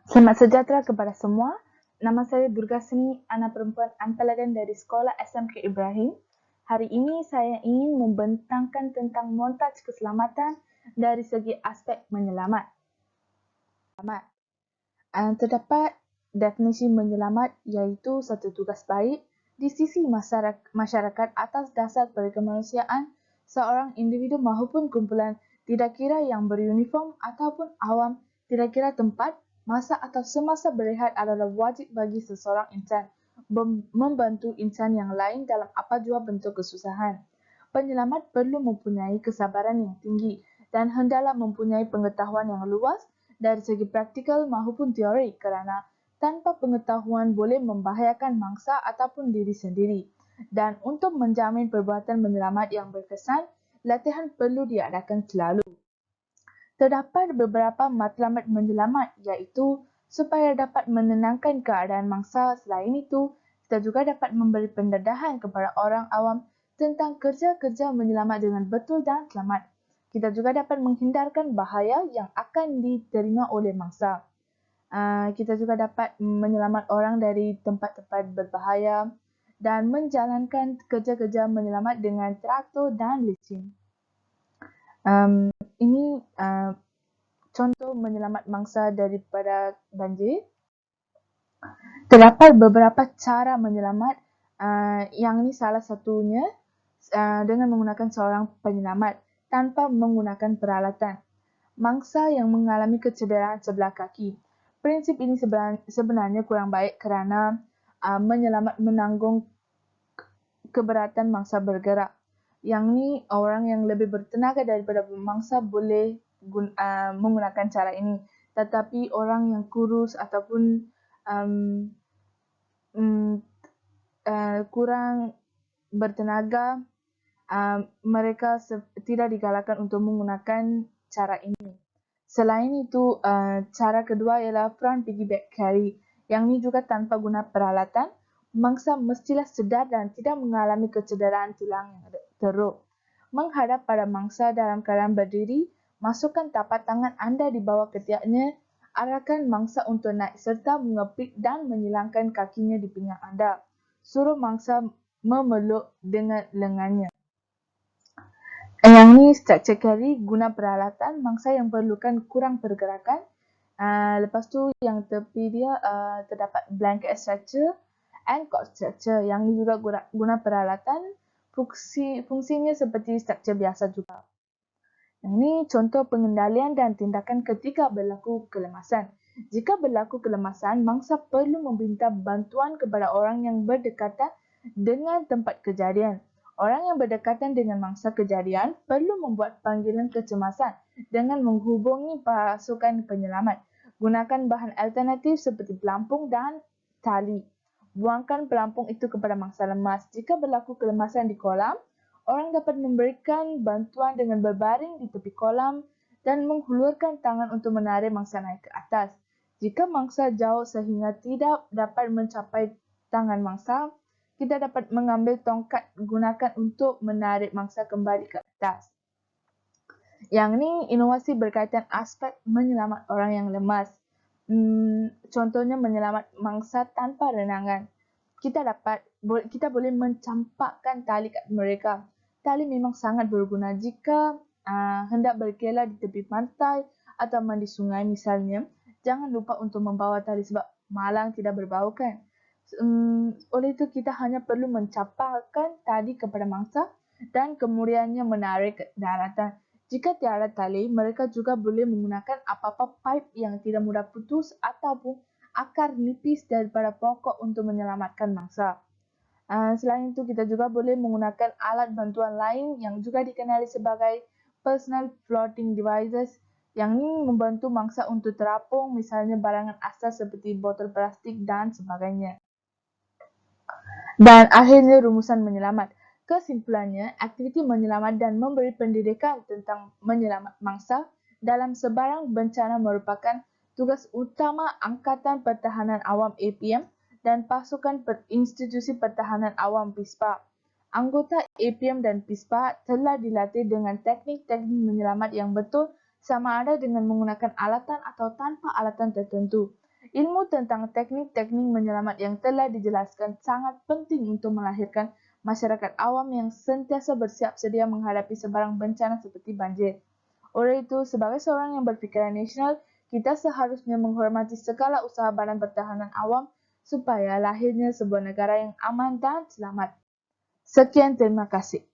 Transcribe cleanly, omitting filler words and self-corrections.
Selamat sejahtera kepada semua. Nama saya Durga Seni, anak perempuan Antalagan dari Sekolah SMK Ibrahim. Hari ini saya ingin membentangkan tentang montaj keselamatan dari segi aspek menyelamat. Terdapat definisi menyelamat iaitu satu tugas baik di sisi masyarakat atas dasar perkemanusiaan seorang individu maupun kumpulan, tidak kira yang beruniform ataupun awam, tidak kira tempat, masa atau semasa berehat adalah wajib bagi seseorang insan membantu insan yang lain dalam apa jua bentuk kesusahan. Penyelamat perlu mempunyai kesabaran yang tinggi dan hendaklah mempunyai pengetahuan yang luas dari segi praktikal maupun teori kerana tanpa pengetahuan boleh membahayakan mangsa ataupun diri sendiri. Dan untuk menjamin perbuatan menyelamat yang berkesan, latihan perlu diadakan selalu. Terdapat beberapa matlamat menyelamat iaitu supaya dapat menenangkan keadaan mangsa. Selain itu, kita juga dapat memberi pendedahan kepada orang awam tentang kerja-kerja menyelamat dengan betul dan selamat. Kita juga dapat menghindarkan bahaya yang akan diterima oleh mangsa. Kita juga dapat menyelamat orang dari tempat-tempat berbahaya dan menjalankan kerja-kerja menyelamat dengan teratur dan licin. Ini contoh menyelamat mangsa daripada banjir. Terdapat beberapa cara menyelamat, yang ini salah satunya dengan menggunakan seorang penyelamat tanpa menggunakan peralatan. Mangsa yang mengalami kecederaan sebelah kaki. Prinsip ini sebenarnya kurang baik kerana menyelamat menanggung keberatan mangsa bergerak. Yang ni orang yang lebih bertenaga daripada mangsa boleh menggunakan cara ini. Tetapi orang yang kurus ataupun kurang bertenaga, mereka tidak digalakkan untuk menggunakan cara ini. Selain itu, cara kedua ialah front piggyback carry. Yang ini juga tanpa guna peralatan, mangsa mestilah sedar dan tidak mengalami kecederaan tulang yang teruk. Menghadap pada mangsa dalam keadaan berdiri, masukkan tapak tangan anda di bawah ketiaknya, arahkan mangsa untuk naik serta mengepit dan menyilangkan kakinya di pinggang anda. Suruh mangsa memeluk dengan lengannya. Yang ni structure carry guna peralatan mangsa yang perlukan kurang pergerakan. Lepas tu yang tepi dia terdapat blanket structure and cord structure. Yang ni juga guna peralatan. Fungsinya seperti structure biasa juga. Yang ni contoh pengendalian dan tindakan ketika berlaku kelemasan. Jika berlaku kelemasan, mangsa perlu meminta bantuan kepada orang yang berdekatan dengan tempat kejadian. Orang yang berdekatan dengan mangsa kejadian perlu membuat panggilan kecemasan dengan menghubungi pasukan penyelamat. Gunakan bahan alternatif seperti pelampung dan tali. Buangkan pelampung itu kepada mangsa lemas. Jika berlaku kelemasan di kolam, orang dapat memberikan bantuan dengan berbaring di tepi kolam dan menghulurkan tangan untuk menarik mangsa naik ke atas. Jika mangsa jauh sehingga tidak dapat mencapai tangan mangsa, kita dapat mengambil tongkat gunakan untuk menarik mangsa kembali ke atas. Yang ni inovasi berkaitan aspek menyelamat orang yang lemas. Contohnya menyelamat mangsa tanpa renangan. Kita boleh mencampakkan tali kat mereka. Tali memang sangat berguna jika hendak berkelah di tepi pantai atau mandi sungai misalnya. Jangan lupa untuk membawa tali sebab malang tidak berbau kan. Oleh itu kita hanya perlu mencampakkan tali kepada mangsa dan kemudiannya menarik ke daratan. Jika tiada tali, mereka juga boleh menggunakan apa-apa pipe yang tidak mudah putus ataupun akar nipis daripada pokok untuk menyelamatkan mangsa. Selain itu, kita juga boleh menggunakan alat bantuan lain yang juga dikenali sebagai personal floating devices yang ini membantu mangsa untuk terapung, misalnya barangan asas seperti botol plastik dan sebagainya. Dan akhirnya rumusan menyelamat. Kesimpulannya, aktiviti menyelamat dan memberi pendidikan tentang menyelamat mangsa dalam sebarang bencana merupakan tugas utama Angkatan Pertahanan Awam APM dan pasukan institusi pertahanan awam PISPA. Anggota APM dan PISPA telah dilatih dengan teknik-teknik menyelamat yang betul sama ada dengan menggunakan alatan atau tanpa alatan tertentu. Ilmu tentang teknik-teknik menyelamat yang telah dijelaskan sangat penting untuk melahirkan masyarakat awam yang sentiasa bersiap sedia menghadapi sebarang bencana seperti banjir. Oleh itu, sebagai seorang yang berpikiran nasional, kita seharusnya menghormati segala usaha Badan Pertahanan Awam supaya lahirnya sebuah negara yang aman dan selamat. Sekian, terima kasih.